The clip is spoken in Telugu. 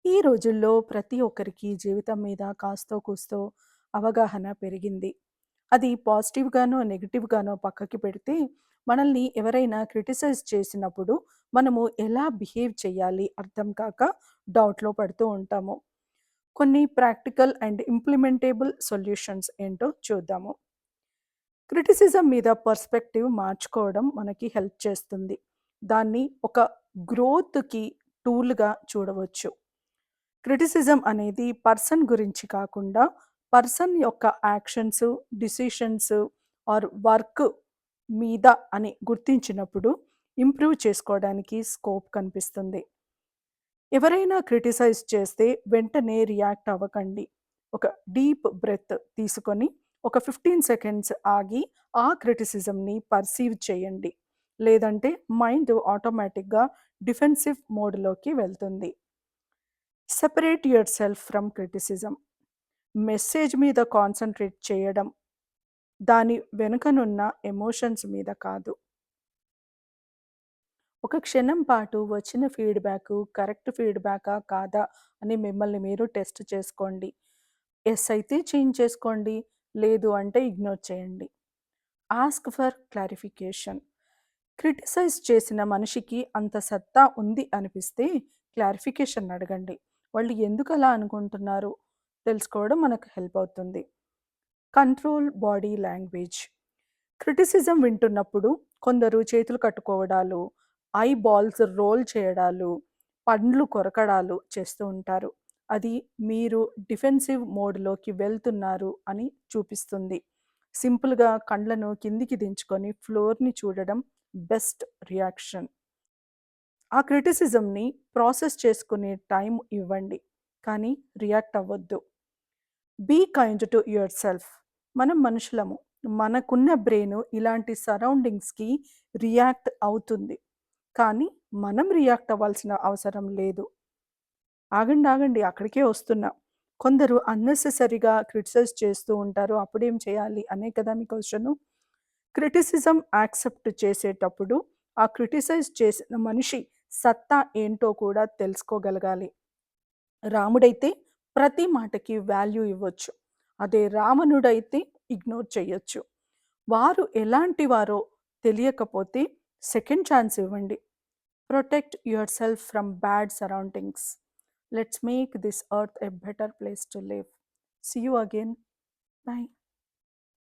ఈ రోజుల్లో ప్రతి ఒక్కరికి జీవితం మీద కాస్తో కూస్తో అవగాహన పెరిగింది. అది పాజిటివ్‌గానో, నెగెటివ్‌గానో పక్కకి పెడితే, మనల్ని ఎవరైనా క్రిటిసైజ్ చేసినప్పుడు మనము ఎలా బిహేవ్ చేయాలి అర్థం కాక డౌట్‌లో పడుతూ ఉంటాము. కొన్ని ప్రాక్టికల్ అండ్ ఇంప్లిమెంటబుల్ సొల్యూషన్స్ ఏంటో చూద్దాము. క్రిటిసిజం మీద పర్స్పెక్టివ్ మార్చుకోవడం మనకి హెల్ప్ చేస్తుంది. దాన్ని ఒక గ్రోత్‌కి టూల్‌గా చూడవచ్చు. క్రిటిసిజం అనేది పర్సన్ గురించి కాకుండా, పర్సన్ యొక్క యాక్షన్స్, డిసిషన్స్ ఆర్ వర్క్ మీద అని గుర్తించినప్పుడు ఇంప్రూవ్ చేసుకోవడానికి స్కోప్ కనిపిస్తుంది. ఎవరైనా క్రిటిసైజ్ చేస్తే వెంటనే రియాక్ట్ అవ్వకండి. ఒక డీప్ బ్రెత్ తీసుకొని ఒక 15 సెకండ్స్ ఆగి ఆ క్రిటిసిజంని పర్సీవ్ చేయండి. లేదంటే మైండ్ ఆటోమేటిక్‌గా డిఫెన్సివ్ మోడ్‌లోకి వెళ్తుంది. Separate your self from criticism. Message మీద కాన్సంట్రేట్ చేయడం, దాని వెనుకనున్న ఎమోషన్స్ మీద కాదు. ఒక క్షణం పాటు వచ్చిన ఫీడ్‌బ్యాకు కరెక్ట్ ఫీడ్‌బ్యాకా కాదా అని మిమ్మల్ని మీరు టెస్ట్ చేసుకోండి. యెస్ అయితే చేంజ్ చేసుకోండి. లేదు అంటే ఇగ్నోర్ చేయండి. Ask for clarification. క్రిటిసైజ్ చేసిన మనిషికి అంత సత్తా ఉంది అనిపిస్తే క్లారిఫికేషన్ అడగండి. వాళ్ళు ఎందుకలా అనుకుంటున్నారు తెలుసుకోవడం మనకు హెల్ప్ అవుతుంది. Control body language. క్రిటిసిజం వింటున్నప్పుడు కొందరు చేతులు కట్టుకోవడాలు, ఐ బాల్స్ రోల్ చేయడాలు, పండ్లు కొరకడాలు చేస్తూ ఉంటారు. అది మీరు డిఫెన్సివ్ మోడ్‌లోకి వెళ్తున్నారు అని చూపిస్తుంది. సింపుల్‌గా కండ్లను కిందికి దించుకొని ఫ్లోర్‌ని చూడడం బెస్ట్ రియాక్షన్. ఆ క్రిటిసిజంని ప్రాసెస్ చేసుకునే టైం ఇవ్వండి. కానీ రియాక్ట్ అవ్వొద్దు. Be kind to yourself. మనం మనుషులము. మనకున్న బ్రెయిన్ ఇలాంటి సరౌండింగ్స్‌కి రియాక్ట్ అవుతుంది. కానీ మనం రియాక్ట్ అవ్వాల్సిన అవసరం లేదు. ఆగండి, ఆగండి అక్కడికే వస్తున్నా. కొందరు అన్నెసెసరీగా క్రిటిసైజ్ చేస్తూ ఉంటారు. అప్పుడేం చేయాలి అనే కదా మీ క్వెషను. క్రిటిసిజం యాక్సెప్ట్ చేసేటప్పుడు ఆ క్రిటిసైజ్ చేసిన మనిషి సత్తా ఏంటో కూడా తెలుసుకోగలగాలి. రాముడైతే ప్రతి మాటకి వాల్యూ ఇవ్వచ్చు. అదే రావణుడైతే ఇగ్నోర్ చేయొచ్చు. వారు ఎలాంటి వారో తెలియకపోతే సెకండ్ ఛాన్స్ ఇవ్వండి. Protect yourself from bad surroundings. Let's make this earth a better place to live. See you again. By.